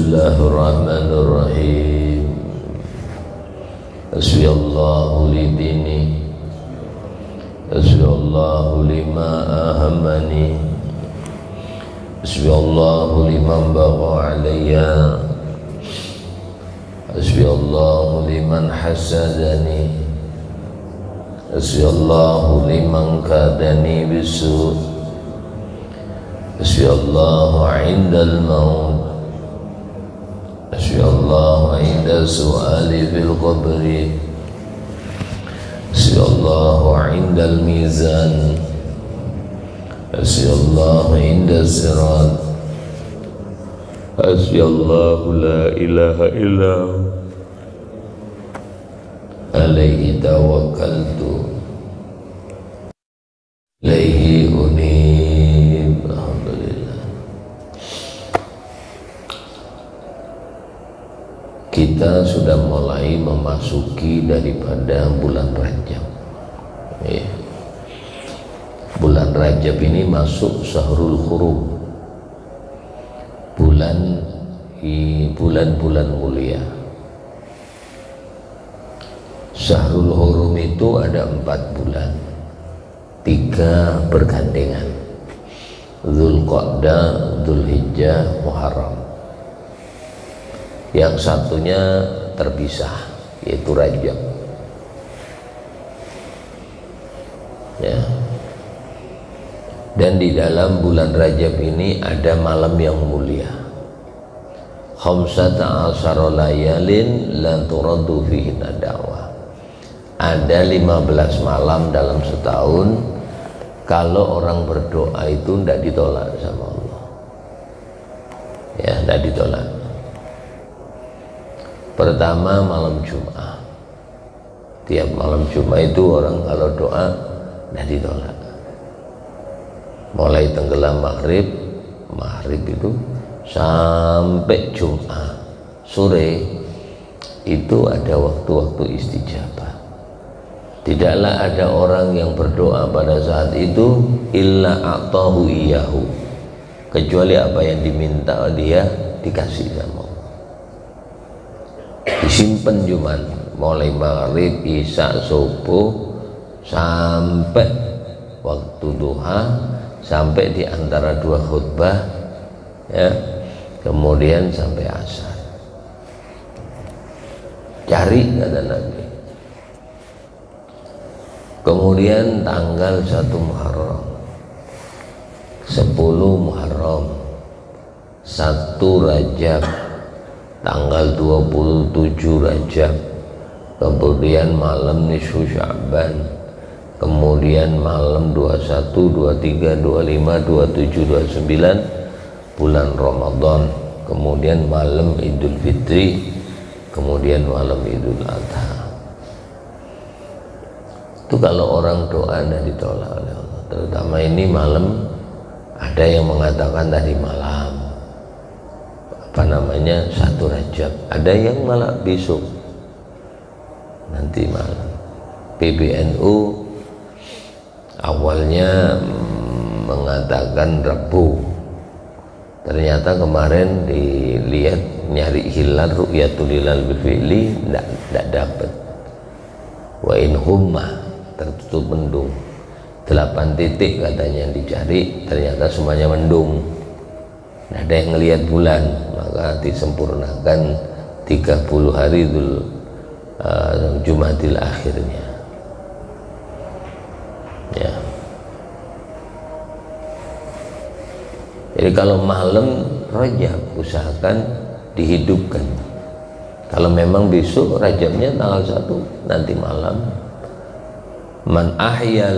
Bismillahirrahmanirrahim. Hasbiyallahu li dini, hasbiyallahu lima ahammani, hasbiyallahu liman bagha alayya, hasbiyallahu liman hasadani, hasbiyallahu liman kadani bisu, hasbiyallahu indal maut, hasbiyallahu inda su'ali fil qabri, hasbiyallahu indal mizan, hasbiyallahu inda sirat, hasbiyallahu la ilaha illa alaihi tawakkaltu ilaihi unib. Alhamdulillah. Kita sudah mulai memasuki daripada bulan Rajab. Bulan Rajab ini masuk Syahrul Hurum, bulan-bulan mulia. Syahrul Hurum itu ada 4 bulan, 3 bergandengan: Dzulqa'dah, Dzulhijjah, Muharram. Yang satunya terpisah, yaitu Rajab. Ya. Dan di dalam bulan Rajab ini ada malam yang mulia. Khamsata asyara layalin la turaddu fihi da'wah. Ada 15 malam dalam setahun, kalau orang berdoa itu tidak ditolak sama Allah. Ya, tidak ditolak. Pertama, malam Jumat. Tiap malam Jumat itu orang kalau doa tidak ditolak. Mulai tenggelam maghrib itu sampai Jumat sore itu ada waktu-waktu istijabah. Tidaklah ada orang yang berdoa pada saat itu illa a'tahu iyahu, kecuali apa yang diminta dia dikasih sama Allah. Disimpan Jumat mulai maghrib, isya, subuh sampai waktu duha, sampai di antara 2 khutbah, ya, kemudian sampai asar. Cari, kata Nabi. Kemudian tanggal 1 Muharram, 10 Muharram, 1 Rajab, tanggal 27 Rajab, kemudian malam nisfu Sya'ban, kemudian malam 21, 23, 25, 27, 29 bulan Ramadan, kemudian malam Idul Fitri, kemudian malam Idul Adha. Itu kalau orang doa tidak ditolak oleh Allah. Terutama ini malam, ada yang mengatakan tadi malam, apa namanya, 1 Rajab, ada yang malah besok, nanti malam. PBNU awalnya mengatakan Rabu, ternyata kemarin dilihat nyari hilal, ru'yatul hilal bifi'li, tidak dapat. Wa in humma, tertutup mendung, 8 titik katanya yang dicari, ternyata semuanya mendung, tidak ada yang ngelihat bulan. Maka disempurnakan 30 hari Jumadil akhirnya, ya. Jadi kalau malam Rajab usahakan dihidupkan. Kalau memang besok Rajabnya tanggal 1, nanti malam. Man ahya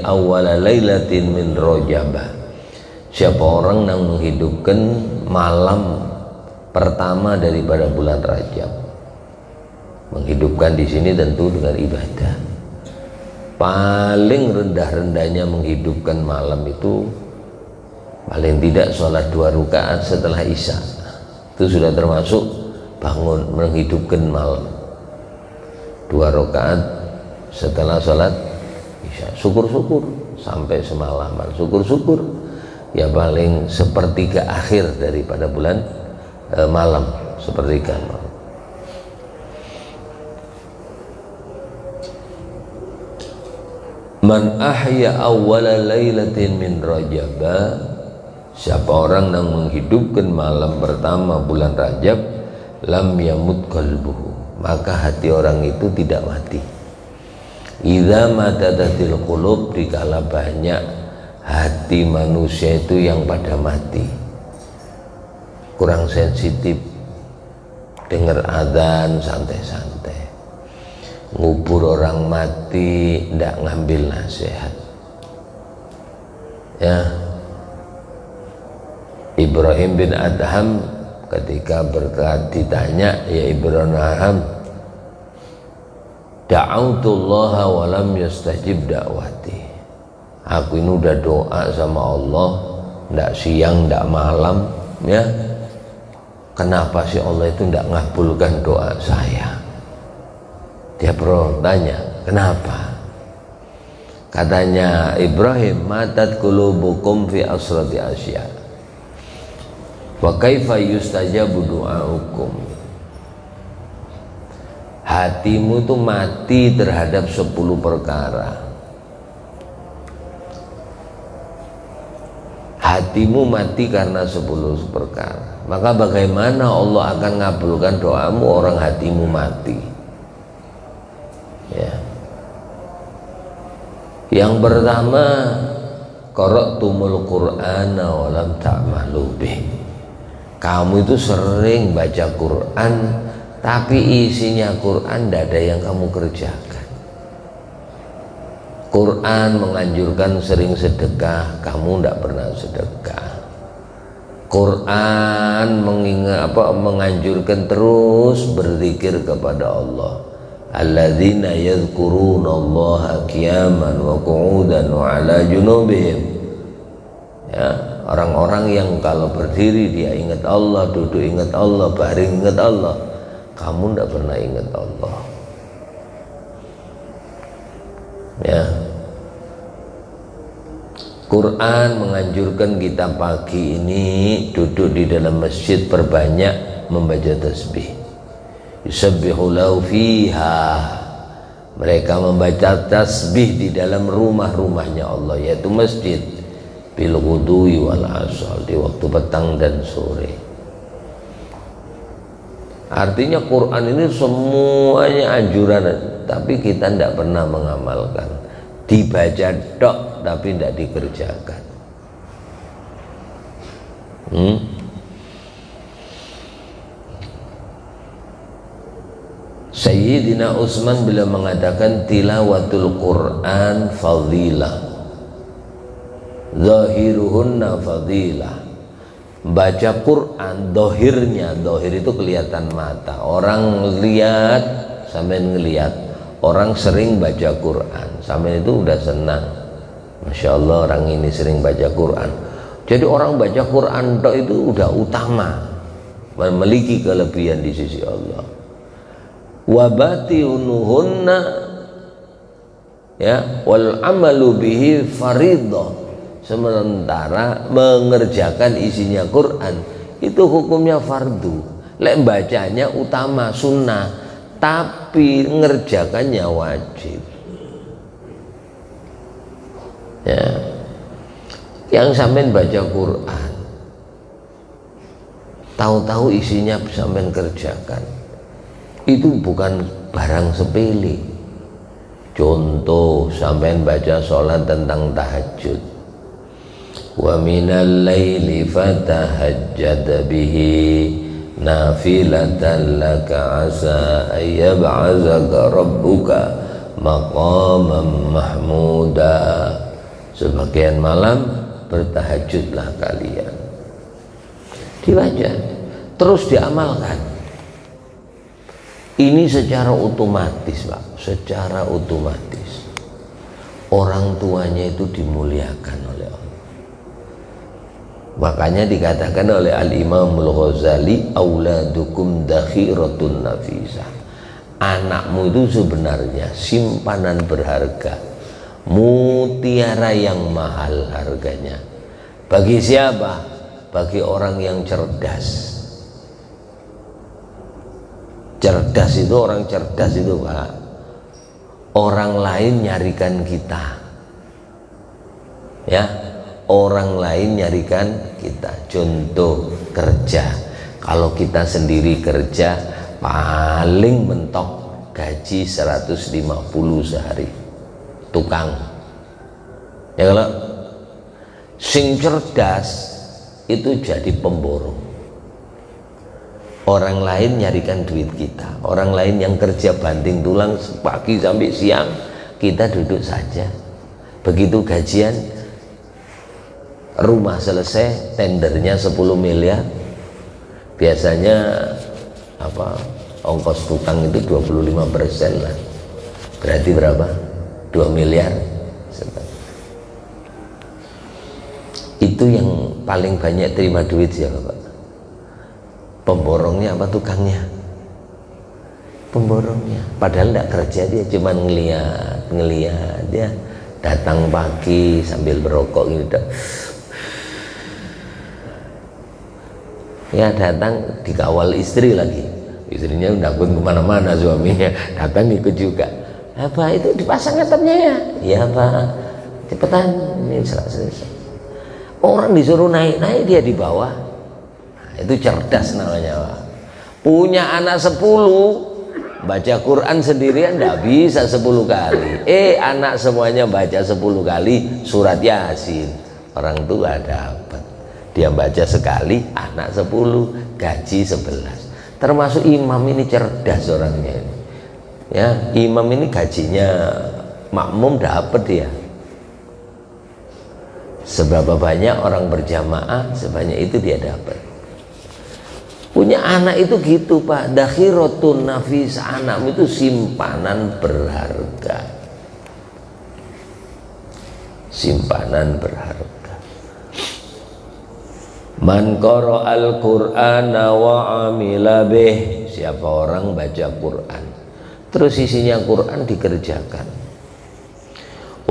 awwala lailatin min Rajabah. Siapa orang yang menghidupkan malam pertama daripada bulan Rajab. Menghidupkan di sini tentu dengan ibadah. Paling rendah-rendahnya menghidupkan malam itu paling tidak sholat 2 rakaat setelah isya. Itu sudah termasuk bangun menghidupkan malam. 2 rakaat setelah sholat isya. Syukur-syukur sampai semalaman, syukur-syukur ya paling 1/3 akhir daripada bulan malam, sepertiga malam. Man ahya awwala lailatin min Rajab, siapa orang yang menghidupkan malam pertama bulan Rajab, lam yamut qalbuhu, maka hati orang itu tidak mati. Idza matadatil qulub, dikala banyak hati manusia itu yang pada mati, kurang sensitif, dengar adzan santai-santai, ngubur orang mati ndak ngambil nasihat. Ya, Ibrahim bin Adham ketika ditanya, ya Ibrahim, da'autullaha wa lam yastajib da'wati, aku ini udah doa sama Allah ndak siang ndak malam, ya kenapa sih Allah itu ndak ngabulkan doa saya? Dia bertanya, kenapa? Katanya Ibrahim, matat qulubukum fi asrati asya, wa kaifa yustajabu du'aukum, hatimu itu mati terhadap 10 perkara. Hatimu mati karena 10 perkara, maka bagaimana Allah akan ngabulkan doamu orang hatimu mati? Ya. Yang pertama, qara'tumul Qur'ana wa lam ta'malu bih, kamu itu sering baca Quran tapi isinya Quran tidak ada yang kamu kerjakan. Quran menganjurkan sering sedekah, kamu tidak pernah sedekah. Quran menganjurkan terus berzikir kepada Allah. Alladzina yadhkurunallaha qiyaman wa qu'udan wa ala junubihim. Ya, orang-orang yang kalau berdiri dia ingat Allah, duduk ingat Allah, baring ingat Allah. Kamu tidak pernah ingat Allah. Ya, Quran menganjurkan kita pagi ini duduk di dalam masjid perbanyak membaca tasbih. Yusabbihu lahu fiha, mereka membaca tasbih di dalam rumah-rumahnya Allah, yaitu masjid, bil ghudwi wal asal, di waktu petang dan sore. Artinya Quran ini semuanya anjuran, tapi kita tidak pernah mengamalkan. Dibaca tok tapi tidak dikerjakan. Sayyidina Utsman beliau mengatakan, tilawatul Quran fadilah, zahiruhunna fadilah. Baca Quran dohirnya, dohir itu kelihatan mata, orang lihat sampai ngelihat. Orang sering baca Quran sampai itu udah senang, Masya Allah orang ini sering baca Quran. Jadi orang baca Quran itu udah utama, memiliki kelebihan di sisi Allah. Wabati unuhunna, ya, wal amalu bihi faridah, sementara mengerjakan isinya Quran itu hukumnya fardu. Lek bacanya utama sunnah, tapi ngerjakannya wajib. Ya, yang sampean baca Quran tahu-tahu isinya sampean kerjakan, itu bukan barang sepele. Contoh, sampean baca sholat tentang tahajud, wa minal laili fatahajjad bihi nafilatan laka asa ayyab'azaka rabbuka maqaman mahmuda. Sebagian malam bertahajudlah kalian, dibaca terus diamalkan. Ini secara otomatis, Pak, secara otomatis orang tuanya itu dimuliakan oleh Allah. Makanya dikatakan oleh Al-Imam Al-Ghazali, auladukum dakhiratun nafisah, anakmu itu sebenarnya simpanan berharga, mutiara yang mahal harganya. Bagi siapa? Bagi orang yang cerdas. Cerdas itu, orang cerdas itu Pak, orang lain nyarikan kita, ya, orang lain nyarikan kita. Contoh kerja, kalau kita sendiri kerja paling mentok gaji 150 sehari, tukang. Ya, kalau sing cerdas itu jadi pemborong. Orang lain nyarikan duit kita, orang lain yang kerja banting tulang pagi sampai siang, kita duduk saja. Begitu gajian, rumah selesai, tendernya 10 miliar, biasanya apa, ongkos tukang itu 25% lah, berarti berapa? 2 miliar. Itu yang paling banyak terima duit siapa Pak? Pemborongnya apa tukangnya? Pemborongnya. Padahal tidak kerja, dia cuma ngeliat dia datang pagi sambil berokok gitu. Ya, datang dikawal istri lagi, istrinya udah pun kemana-mana, suaminya datang ikut juga. Apa itu dipasang atapnya ya? Iya Pak, cepetan ini selesai. Orang disuruh naik dia di bawah. Itu cerdas namanya Pak. Punya anak 10, baca Quran sendirian tidak bisa 10 kali. Anak semuanya baca 10 kali surat Yasin. Orang tua dapat, dia baca sekali, anak 10, gaji 11. Termasuk imam ini cerdas orangnya ini. Ya, imam ini gajinya makmum dapat dia. Seberapa banyak orang berjamaah, sebanyak itu dia dapat. Punya anak itu gitu Pak, dakhiratun nafis, anak itu simpanan berharga, simpanan berharga. Man qara'al Qur'ana wa amila bih, siapa orang baca Quran terus isinya Quran dikerjakan.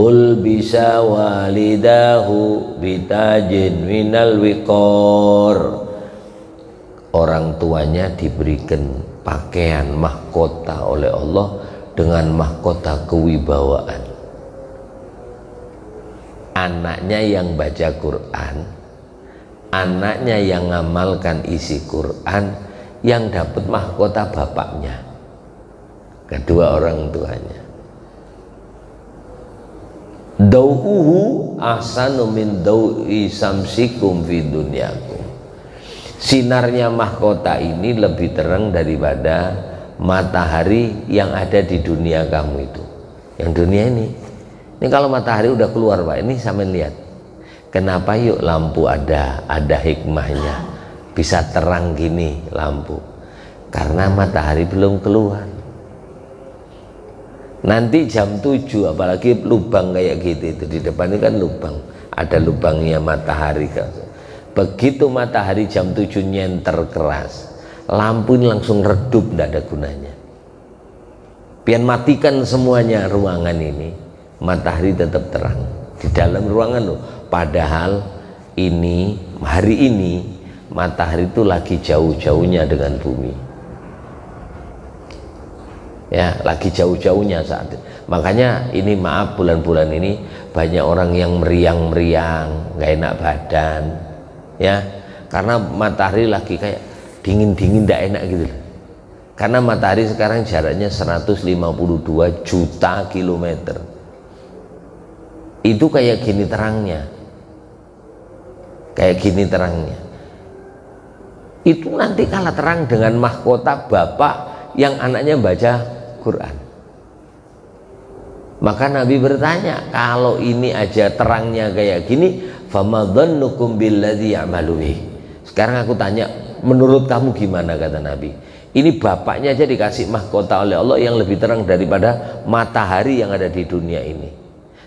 Ul bisa walidahu bitajin minal wiqor, orang tuanya diberikan pakaian mahkota oleh Allah dengan mahkota kewibawaan. Anaknya yang baca Quran, anaknya yang ngamalkan isi Quran, yang dapat mahkota bapaknya, kedua orang tuanya. Dau'uhu ahsanu min dau'i samsikum fi dunyakum, sinarnya mahkota ini lebih terang daripada matahari yang ada di dunia kamu itu. Yang dunia ini kalau matahari udah keluar Pak, ini sampean lihat kenapa yuk lampu ada hikmahnya, bisa terang gini lampu, karena matahari belum keluar. Nanti jam 7 apalagi lubang kayak gitu, itu di depan ini kan lubang, ada lubangnya matahari kan. Begitu matahari jam 7 nyenter keras, lampu ini langsung redup, tidak ada gunanya. Pian matikan semuanya ruangan ini, matahari tetap terang di dalam ruangan loh. Padahal ini hari ini matahari itu lagi jauh-jauhnya dengan bumi. Ya, lagi jauh-jauhnya saat itu. Makanya ini maaf, bulan-bulan ini banyak orang yang meriang-meriang, nggak enak badan, ya, karena matahari lagi kayak dingin-dingin, nggak enak gitu. Karena matahari sekarang jaraknya 152 juta kilometer. Itu kayak gini terangnya, kayak gini terangnya. Itu nanti kalah terang dengan mahkota bapak yang anaknya baca Quran. Maka Nabi bertanya, kalau ini aja terangnya kayak gini, famadhannukum billadzi ya'malu bih. Sekarang aku tanya, menurut kamu gimana? Kata Nabi, ini bapaknya aja dikasih mahkota oleh Allah yang lebih terang daripada matahari yang ada di dunia ini.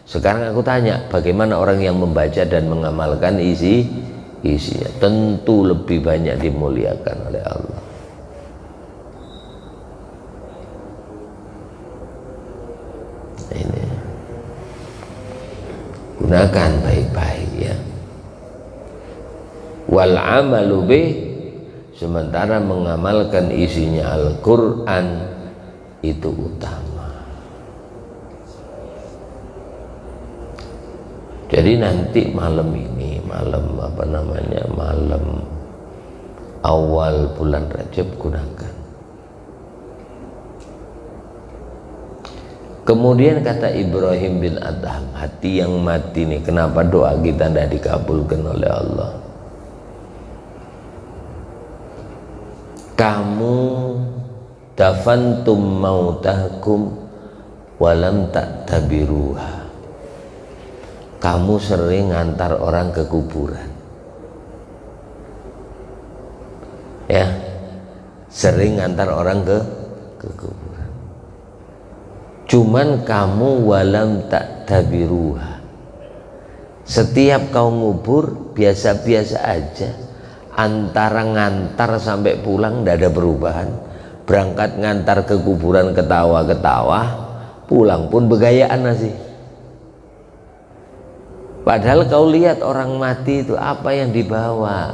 Sekarang aku tanya, bagaimana orang yang membaca dan mengamalkan isinya? Tentu lebih banyak dimuliakan oleh Allah. Ini gunakan baik-baik ya. Wal amalu bih sementara mengamalkan isinya Al-Quran itu utama. Jadi nanti malam ini, malam awal bulan Rajab gunakan. Kemudian kata Ibrahim bin Adham, hati yang mati nih, kenapa doa kita tidak dikabulkan oleh Allah? Kamu dafantum mautakum walam taktabiruha. Kamu sering ngantar orang ke kuburan, ya, sering ngantar orang ke kuburan. Cuman kamu walam taktabiruha, setiap kau ngubur biasa-biasa aja, antara ngantar sampai pulang tidak ada perubahan. Berangkat ngantar ke kuburan ketawa-ketawa, pulang pun begayaan masih. Padahal kau lihat orang mati itu apa yang dibawa.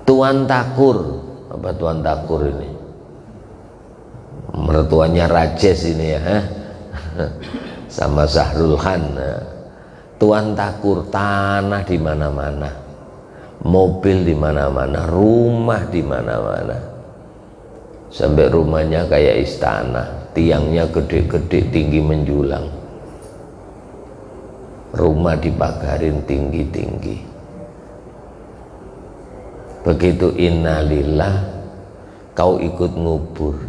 Tuan Takur, apa Tuan Takur ini? Mertuanya Rajes ini ya, sama Sahrul Khan. Tuan Takur, tanah di mana-mana, mobil di mana-mana, rumah di mana-mana, sampai rumahnya kayak istana, tiangnya gede-gede tinggi menjulang, rumah dipagarin tinggi-tinggi. Begitu innalillah, kau ikut ngubur,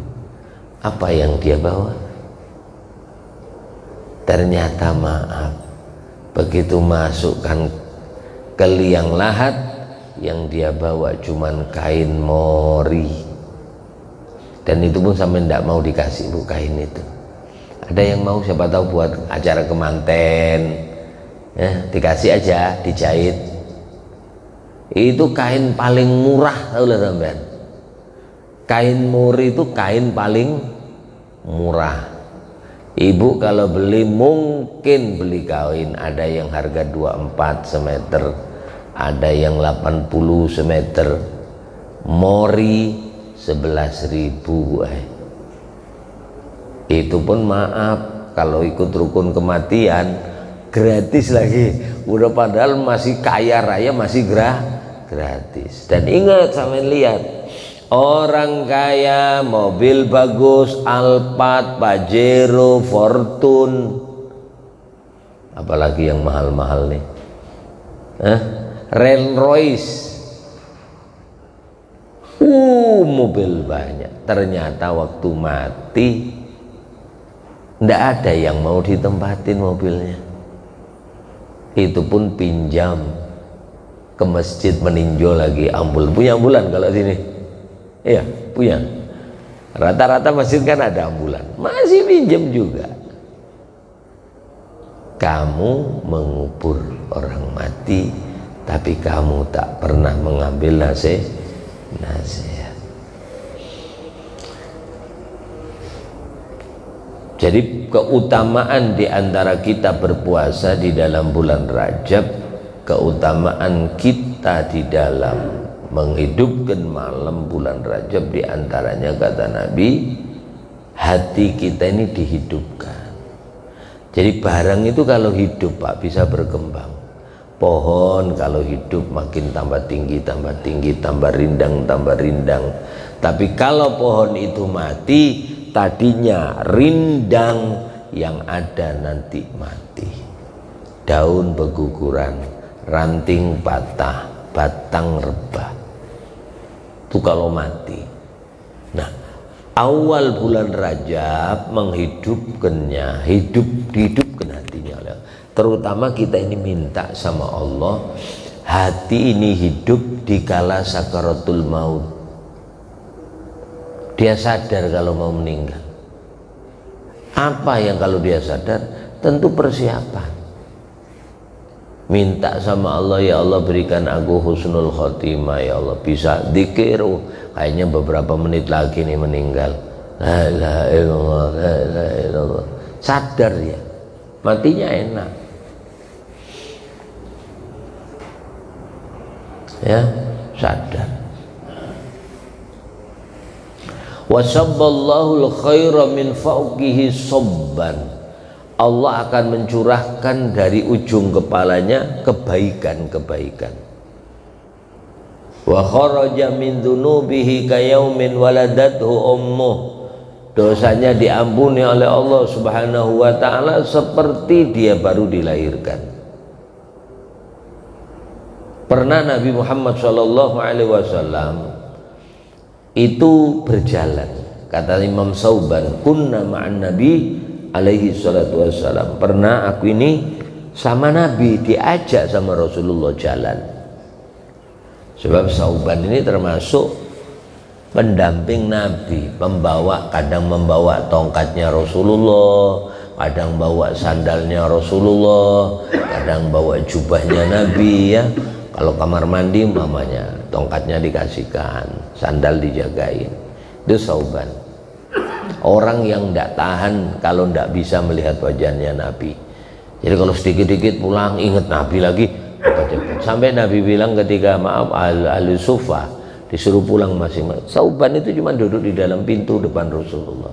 apa yang dia bawa? Ternyata maaf, begitu masukkan ke liang lahat, yang dia bawa cuman kain mori, dan itu pun sampai tidak mau dikasih bu kain itu. Ada yang mau, siapa tahu buat acara kemanten ya, dikasih aja dijahit. Itu kain paling murah, tahu lah sampean. Kain mori itu kain paling murah. Ibu kalau beli mungkin beli kain, ada yang harga 24 semeter, ada yang 80 semeter, mori 11.000. Itu pun maaf, kalau ikut rukun kematian gratis lagi, udah padahal masih kaya raya masih gratis. Dan ingat, sampai lihat orang kaya mobil bagus, Alphard, Pajero, Fortune, apalagi yang mahal-mahal nih, Rolls Royce, mobil banyak. Ternyata waktu mati ndak ada yang mau ditempatin mobilnya. Itu pun pinjam ke masjid meninjau lagi ampul. Punya ambulan kalau sini? Iya, punya. Rata-rata masjid kan ada ambulan, masih pinjam juga. Kamu mengubur orang mati, tapi kamu tak pernah mengambil nasihat. Jadi keutamaan di antara kita berpuasa di dalam bulan Rajab, keutamaan kita di dalam menghidupkan malam bulan Rajab, di antaranya kata Nabi, hati kita ini dihidupkan. Jadi barang itu kalau hidup Pak bisa berkembang. Pohon kalau hidup makin tambah tinggi, tambah rindang, tambah rindang. Tapi kalau pohon itu mati, tadinya rindang, yang ada nanti mati. Daun berguguran, ranting patah, batang rebah. Itu kalau mati. Nah, awal bulan Rajab menghidupkannya, dihidupkan hatinya. Terutama kita ini minta sama Allah, hati ini hidup di kala sakaratul maut. Dia sadar kalau mau meninggal. Apa yang kalau dia sadar? Tentu persiapan. Minta sama Allah, ya Allah berikan aku husnul khotimah, ya Allah bisa dzikir. Kayaknya beberapa menit lagi nih meninggal. La ilaha illallah, la ilaha illallah. Sadar ya, matinya enak. Ya, sadar. Wa sabballahu al-khaira min fawqihi sabban. Allah akan mencurahkan dari ujung kepalanya kebaikan-kebaikan. Wa kharaja min dzunubihi kayaumin waladathu ummuh. Dosanya diampuni oleh Allah Subhanahu wa taala seperti dia baru dilahirkan. Pernah Nabi Muhammad sallallahu alaihi wasallam itu berjalan, kata Imam Sauban, kunna ma'an Nabi alaihi salatu wassalam, pernah aku ini sama Nabi, diajak sama Rasulullah jalan. Sebab Sauban ini termasuk pendamping Nabi, pembawa, kadang membawa tongkatnya Rasulullah, kadang bawa sandalnya Rasulullah, kadang bawa jubahnya Nabi ya. Kalau kamar mandi mamanya tongkatnya dikasihkan, sandal dijagain. Itu Sauban, orang yang tidak tahan kalau tidak bisa melihat wajahnya Nabi. Jadi kalau sedikit-dikit pulang ingat Nabi lagi, sampai Nabi bilang ketika maaf ahli sufa disuruh pulang masing-masing, Sauban itu cuma duduk di dalam pintu depan Rasulullah.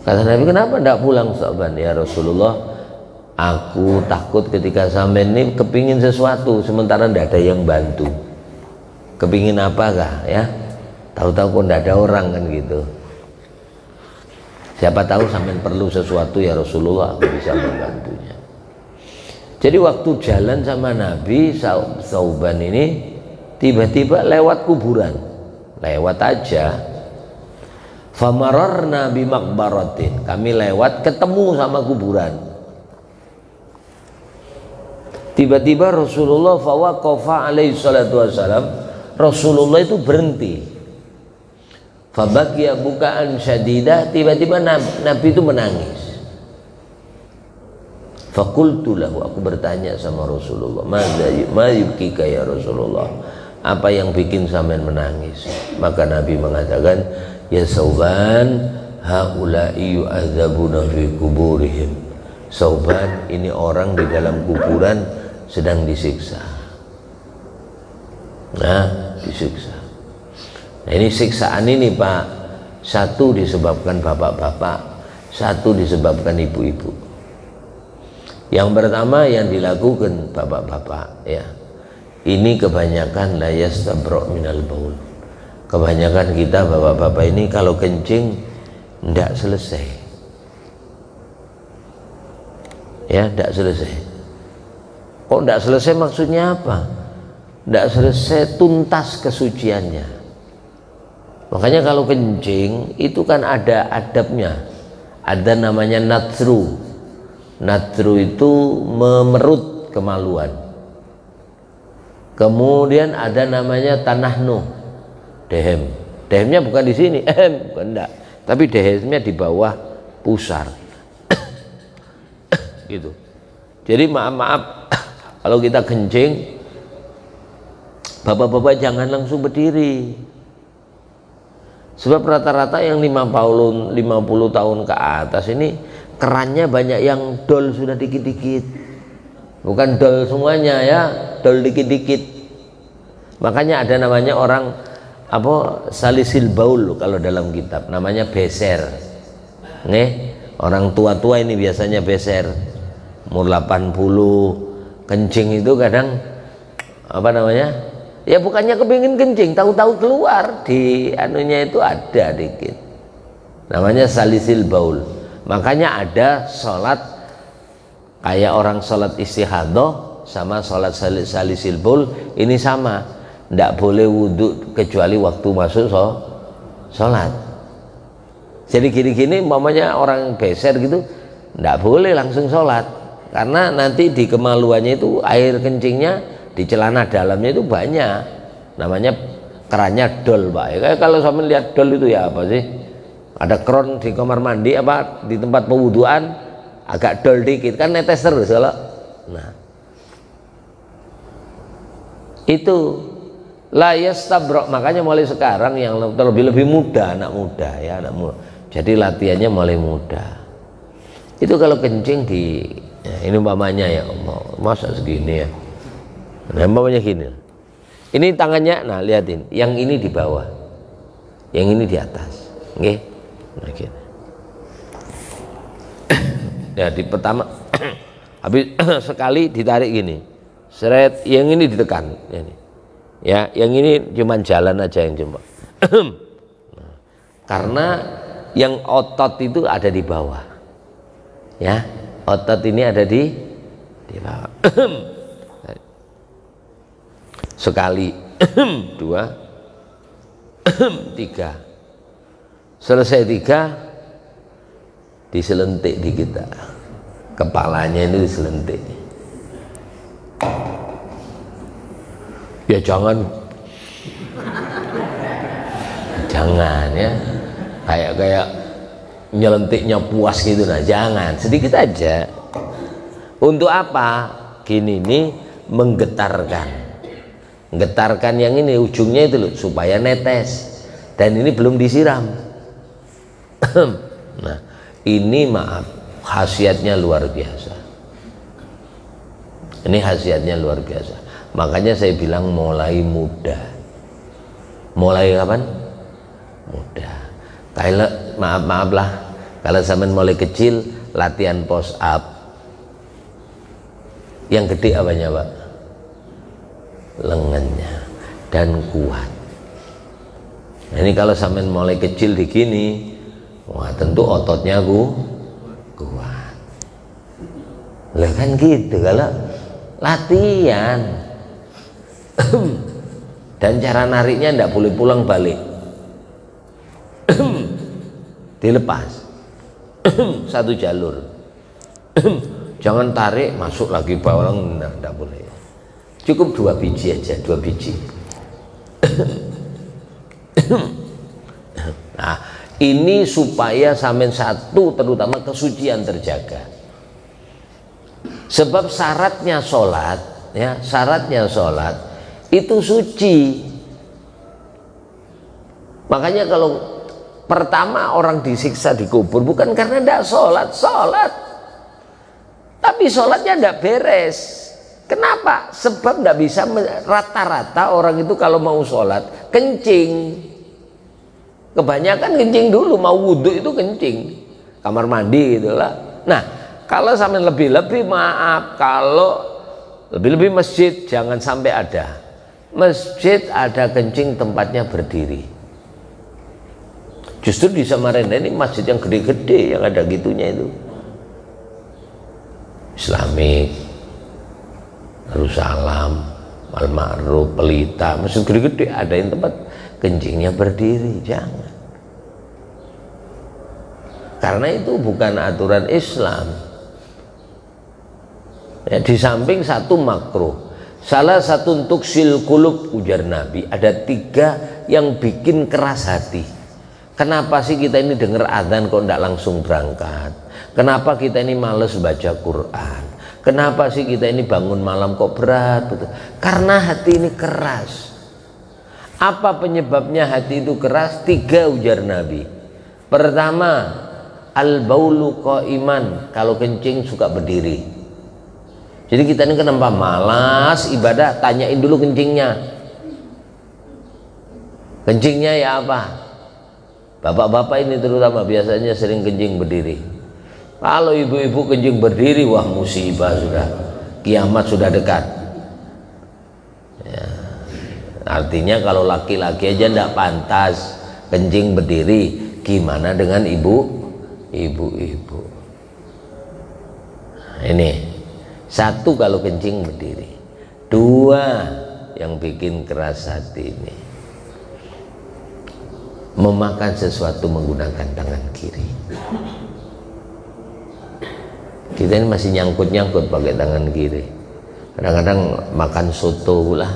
Kata Nabi, kenapa tidak pulang Sauban? Ya Rasulullah, aku takut ketika sampai ini kepingin sesuatu sementara tidak ada yang bantu. Kepingin apakah ya? Tahu-tahu kok tidak ada orang kan gitu. Siapa tahu sampai perlu sesuatu ya Rasulullah, aku bisa membantunya. Jadi waktu jalan sama Nabi, Sauban ini tiba-tiba lewat kuburan, lewat aja. Famararna bimakbaratin, kami lewat ketemu sama kuburan. Tiba-tiba Rasulullah fawaqafa alaihi salatu wassalam, Rasulullah itu berhenti. Fabakiya bukaan syadidah, tiba-tiba Nabi itu menangis. Fakultu lahu, aku bertanya sama Rasulullah, ma yubkika ya Rasulullah, apa yang bikin sampean menangis? Maka Nabi mengatakan, ya Sauban, haula'i yu'adzabuna fi kuburihim. Sauban, ini orang di dalam kuburan sedang disiksa. Nah, disiksa. Nah, ini siksaan ini Pak, satu disebabkan bapak-bapak, satu disebabkan ibu-ibu. Yang pertama yang dilakukan bapak-bapak ya, ini kebanyakan la yastabra' minal baul. Kebanyakan kita bapak-bapak ini kalau kencing tidak selesai ya, tidak selesai. Kok tidak selesai maksudnya apa? Tidak selesai tuntas kesuciannya. Makanya kalau kencing itu kan ada adabnya, ada namanya natru. Natru itu memerut kemaluan. Kemudian ada namanya tanahnu, dehem. Dehemnya bukan di sini, bukan enggak. Tapi dehemnya di bawah pusar. Gitu. Jadi maaf kalau kita kencing, bapak-bapak jangan langsung berdiri. Sebab rata-rata yang 50 tahun ke atas ini kerannya banyak yang dol sudah dikit-dikit. Bukan dol semuanya ya, dol dikit-dikit. Makanya ada namanya orang apa salisil baul kalau dalam kitab, namanya beser. Nih, orang tua-tua ini biasanya beser. Umur 80 kencing itu kadang apa namanya? Ya bukannya kepingin kencing, tahu-tahu keluar di anunya itu ada dikit. Namanya salisil baul. Makanya ada sholat kayak orang sholat istihadah sama sholat salisil baul ini sama, tidak boleh wudhu kecuali waktu masuk sholat. Jadi gini-gini umpamanya orang beser gitu tidak boleh langsung sholat, karena nanti di kemaluannya itu air kencingnya di celana dalamnya itu banyak, namanya kerannya dol Pak. Kayak kalau sampai lihat dol itu ya apa sih? Ada kron di kamar mandi apa di tempat pewuduan agak dol dikit kan netes terus kalau. Nah, itu la yastabra', makanya mulai sekarang yang lebih muda, anak muda ya, anak muda. Jadi latihannya mulai muda. Itu kalau kencing di ya, ini umpamanya ya, masa segini ya. Nah, umpamanya gini. Ini tangannya, nah lihatin, yang ini di bawah, yang ini di atas, oke? Nah, gitu. Ya di pertama, habis sekali ditarik gini, seret, yang ini ditekan, ini. Ya, yang ini cuman jalan aja yang cuma. Nah, karena yang otot itu ada di bawah, ya, otot ini ada di bawah. Sekali, dua, tiga, selesai tiga, diselentik di kita, kepalanya ini diselentik. Ya jangan ya, kayak nyelentiknya puas gitu, nah jangan, sedikit aja. Untuk apa? Gini nih, menggetarkan yang ini ujungnya itu loh, supaya netes, dan ini belum disiram. Nah ini maaf, khasiatnya luar biasa, ini khasiatnya luar biasa. Makanya saya bilang mulai muda. Mulai kapan? Muda. Kalau maaf lah, kalau sampean mulai kecil latihan push up, yang gede apanya Pak? Lengannya, dan kuat. Nah, ini kalau sampean mulai kecil di gini, wah tentu ototnya kuat. Lah kan gitu kalau latihan. Dan cara nariknya ndak boleh pulang balik. Dilepas. Satu jalur. Jangan tarik masuk lagi bawah, ndak boleh. Cukup 2 biji aja, 2 biji. Nah ini supaya sampean satu, terutama kesucian terjaga. Sebab syaratnya sholat, ya, syaratnya sholat itu suci. Makanya kalau pertama orang disiksa di kubur bukan karena tidak sholat, tapi sholatnya tidak beres. Kenapa? Sebab tidak bisa, rata-rata orang itu kalau mau sholat kencing. Kebanyakan kencing dulu, mau wudhu itu kencing, kamar mandi gitulah. Nah kalau sampai lebih-lebih, maaf, kalau lebih-lebih masjid jangan sampai ada. Masjid ada kencing tempatnya berdiri. Justru di Samarinda ini masjid yang gede-gede yang ada gitunya itu. Islamik, Darussalam, Al-Ma'ruf, Pelita, masjid gede-gede ada yang tempat kencingnya berdiri, jangan. Karena itu bukan aturan Islam. Ya, di samping satu makruh, salah satu untuk silkulub, ujar Nabi, ada 3 yang bikin keras hati. Kenapa sih kita ini dengar adzan kok tidak langsung berangkat? Kenapa kita ini males baca Quran? Kenapa sih kita ini bangun malam kok berat? Betul. Karena hati ini keras. Apa penyebabnya hati itu keras? 3 ujar Nabi. Pertama, al-baulu qaiman, kalau kencing suka berdiri. Jadi kita ini kenapa malas ibadah? Tanyain dulu kencingnya. Kencingnya ya apa? Bapak-bapak ini terutama biasanya sering kencing berdiri. Kalau ibu-ibu kencing berdiri, wah musibah sudah, kiamat sudah dekat. Ya. Artinya kalau laki-laki aja tidak pantas kencing berdiri, gimana dengan ibu-ibu? Nah, ini 1 kalau kencing berdiri. 2 yang bikin keras hati ini, memakan sesuatu menggunakan tangan kiri. Kita ini masih nyangkut-nyangkut pakai tangan kiri. Kadang-kadang makan soto lah,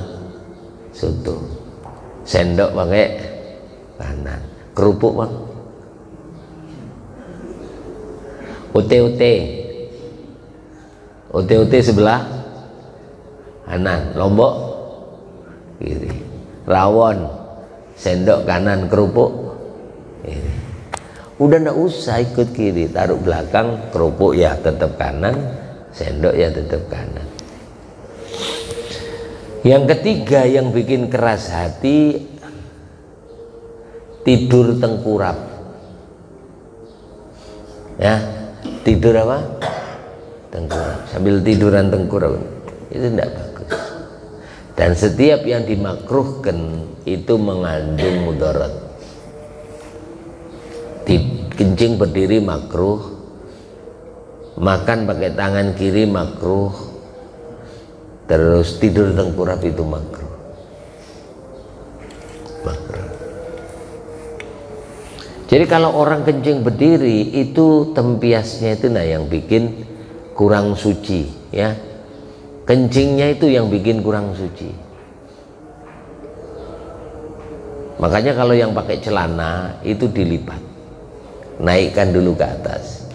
soto, sendok pakai kanan, kerupuk bang, OT sebelah kanan, lombok kiri, rawon, sendok kanan, kerupuk kiri. Udah nggak usah ikut kiri, taruh belakang, kerupuk ya tetap kanan, sendok ya tetap kanan. Yang ketiga yang bikin keras hati, tidur tengkurap. Ya, tidur apa? Tengkurap. Sambil tiduran tengkurap, itu tidak bagus. Dan setiap yang dimakruhkan itu mengandung mudarat. Kencing berdiri makruh, makan pakai tangan kiri makruh, terus tidur tengkurap itu makruh. Jadi kalau orang kencing berdiri itu tempiasnya itu yang bikin kurang suci, ya. Kencingnya itu yang bikin kurang suci. Makanya kalau yang pakai celana itu dilipat, naikkan dulu ke atas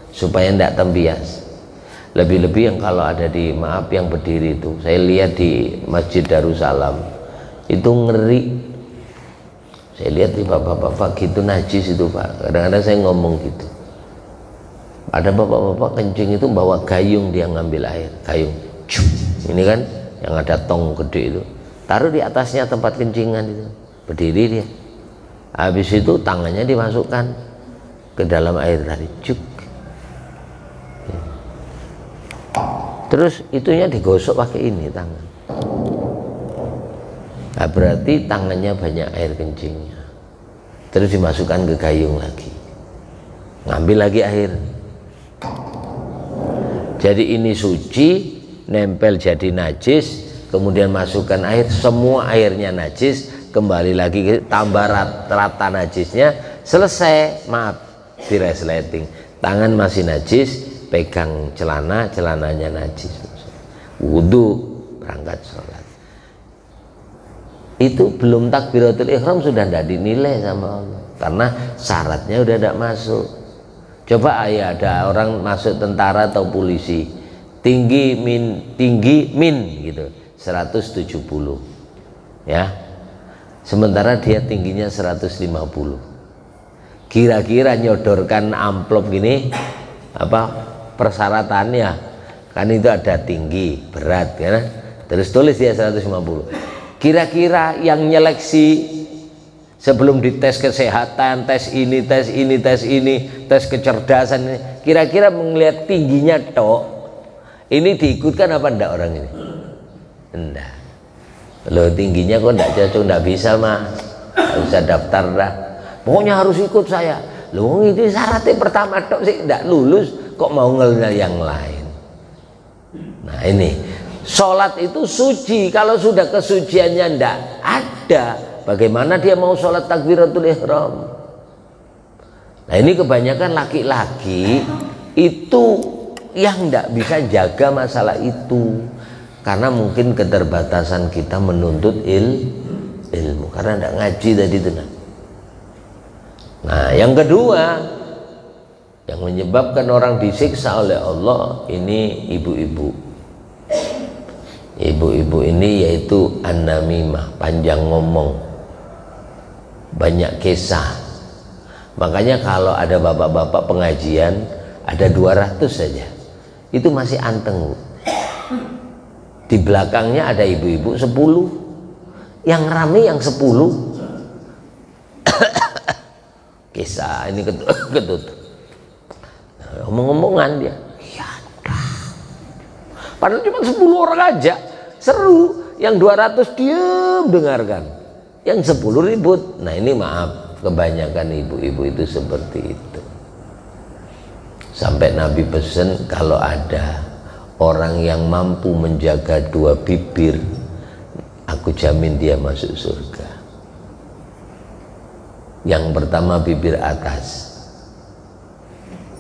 supaya tidak tempias. Lebih-lebih yang kalau ada di yang berdiri itu, saya lihat di Masjid Darussalam itu ngeri. Saya lihat di bapak-bapak gitu najis itu Pak. Kadang-kadang saya ngomong gitu, ada bapak-bapak kencing itu bawa gayung, dia ngambil air, gayung ini kan yang ada tong gede itu, taruh di atasnya tempat kencingan itu, berdiri dia, habis itu tangannya dimasukkan ke dalam air tadi, cuk, terus itunya digosok pakai ini tangan. Nah, berarti tangannya banyak air kencingnya, terus dimasukkan ke gayung lagi, ngambil lagi air. Jadi ini suci, nempel jadi najis, kemudian masukkan air, semua airnya najis, kembali lagi tambah rata najisnya, selesai, maaf, diresleting, tangan masih najis, pegang celana, celananya najis, wudhu, berangkat sholat. Itu belum takbiratul ihram sudah tidak dinilai sama Allah, karena syaratnya udah tidak masuk. Coba ada orang masuk tentara atau polisi, tinggi min gitu 170, ya, sementara dia tingginya 150. Kira-kira nyodorkan amplop gini apa persyaratannya, kan itu ada tinggi, berat kan, terus tulis dia 150. Kira-kira yang nyeleksi sebelum dites kesehatan, tes ini, tes ini, tes ini, tes kecerdasan ini, kira-kira melihat tingginya tok, ini diikutkan apa enggak orang ini? Enggak. Loh, tingginya kok enggak cocok, enggak bisa Mas, enggak usah daftar dah, pokoknya harus ikut saya. Loh, ini syaratnya pertama tok sih enggak lulus, kok mau ngelnya yang lain. Nah ini, sholat itu suci, kalau sudah kesuciannya enggak ada, bagaimana dia mau sholat takbiratul ihram? Nah ini kebanyakan laki-laki itu yang tidak bisa jaga masalah itu, karena mungkin keterbatasan kita menuntut ilmu, karena tidak ngaji tadi itu. Nah yang kedua yang menyebabkan orang disiksa oleh Allah ini ibu-ibu. Ibu-ibu ini yaitu an-namimah, panjang ngomong, banyak kisah. Makanya kalau ada bapak-bapak pengajian ada 200 saja, itu masih anteng Bu. Di belakangnya ada ibu-ibu 10, yang rame yang 10 kisah ini ketut omong-omongan dia, ya padahal cuma 10 orang aja seru, yang 200 diem dengarkan, yang 10 ribut. Nah ini maaf, kebanyakan ibu-ibu itu seperti itu, sampai Nabi pesan kalau ada orang yang mampu menjaga 2 bibir, aku jamin dia masuk surga. Yang pertama bibir atas,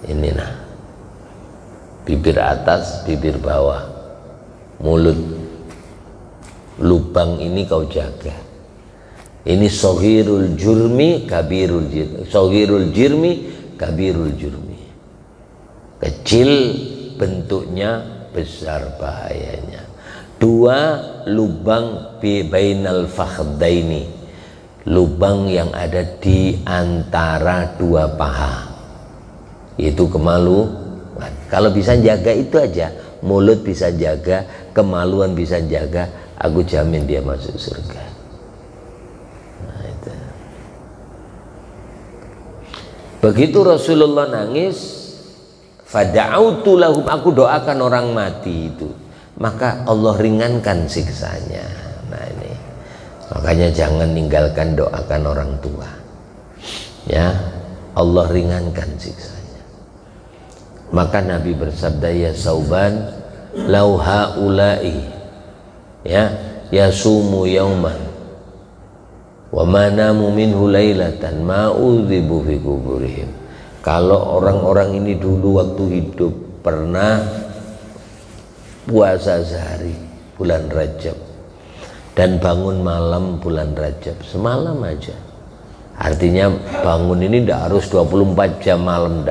ini bibir atas, bibir bawah, mulut, lubang ini kau jaga. Ini soghirul jurmi kabirul jirmi, soghirul jirmi kabirul jurmi, kecil bentuknya, besar bahayanya. 2 lubang bainal fakhdaini, lubang yang ada di antara 2 paha, itu kemaluan. Kalau bisa jaga itu aja, mulut bisa jaga, kemaluan bisa jaga, aku jamin dia masuk surga. Nah, itu. Begitu Rasulullah nangis, fada'autu lahum, aku doakan orang mati itu, maka Allah ringankan siksanya. Nah ini, makanya jangan ninggalkan doakan orang tua, ya, Allah ringankan siksanya. Maka Nabi bersabda, ya Sauban, lau haula'i ya yasumu yauman wa manamu minhu lailatan ma'udhibu fi kuburihim. Kalau orang-orang ini dulu waktu hidup pernah puasa sehari bulan Rajab dan bangun malam bulan Rajab semalam aja, artinya bangun ini tidak harus 24 jam malam,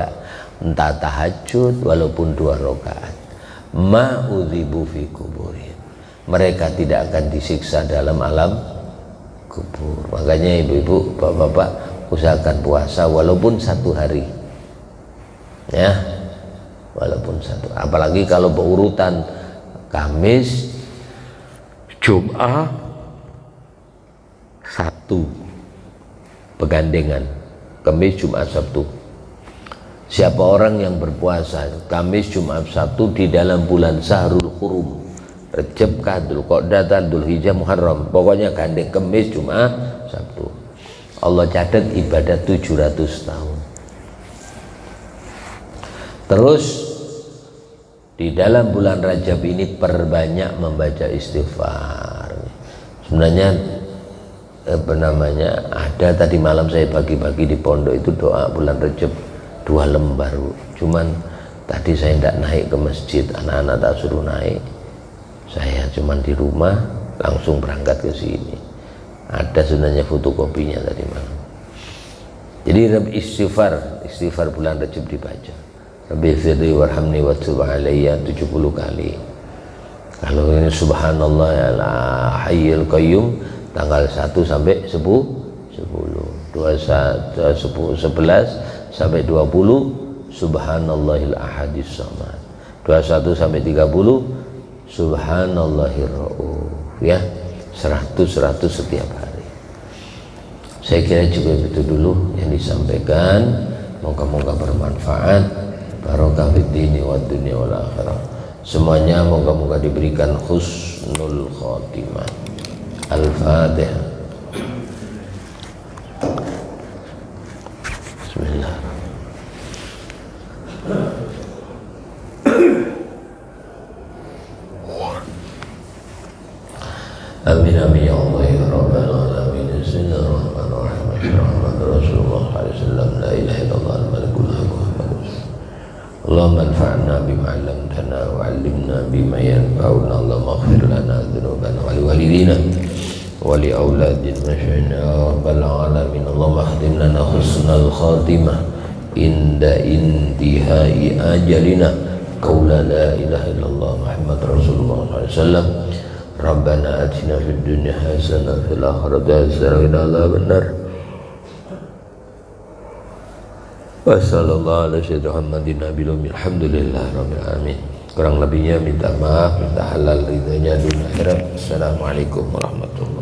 entah tahajud walaupun 2 rakaat, ma'udhibu fi kuburihim, mereka tidak akan disiksa dalam alam kubur. Makanya ibu-ibu, bapak-bapak, usahakan puasa walaupun 1 hari, ya, walaupun 1. Apalagi kalau berurutan Kamis, Jumat, Sabtu, pegandengan, Kamis, Jumat, Sabtu. Siapa orang yang berpuasa Kamis, Jumat, Sabtu di dalam bulan Syahrul Hurum, Rejab, Dzul Qa'dah, Dzul Hijjah, Muharram, pokoknya gandeng Kamis, Jumat, Sabtu, Allah catat ibadah 700 tahun. Terus di dalam bulan Rajab ini perbanyak membaca istighfar. Sebenarnya ada tadi malam saya bagi-bagi di pondok itu doa bulan Rajab 2 lembar, cuman tadi saya tidak naik ke masjid, anak-anak tak suruh naik, saya cuman di rumah langsung berangkat ke sini. Ada sebenarnya fotokopinya tadi malam. Jadi istighfar bulan Rajab dibaca, Rabbi firli warhamni wa tub alayya 70 kali. Kalau ini subhanallah ya hayyul qayyum tanggal 1 sampai 10, 11 sampai 20 subhanallahil ahadis samad, 21 sampai 30 subhanallahir rauf, ya, 100 setiap hari. Saya kira juga itu dulu yang disampaikan, moga-moga bermanfaat, barokah fid dini wad dunya wal akhirah. Semuanya moga-moga diberikan husnul khotimah. Al-Fatihah. Bismillah. Amin amin ya Allah ya Rabbal alamin. Bismillahirrahmanirrahim. Rasulullah sallallahu alaihi wasallam, la ilaha illallah al-malikul haq. Allahumma anfa'na bima 'allamtana wa 'allimna bima yanfa'una. Allahumma ighfir lana dhunubana wa liwalidina wa li auladina masyayina ya rabbal alamin. Allahumma khtim lana husnal khatimah inda intihai ajalina. Qaula la ilaha illallah Muhammad Rasulullah sallallahu alaihi wasallam. Rabbana atina fid dunya hasanah fil akhirati hasanah wa qina adzabannar. Wa sallallahu ala sayyidina Muhammadin nabiyil ummi. Alhamdulillah rabbil alamin. Kurang lebihnya minta maaf, minta halal ridhonya dunia akhirat. Assalamualaikum warahmatullahi wabarakatuh.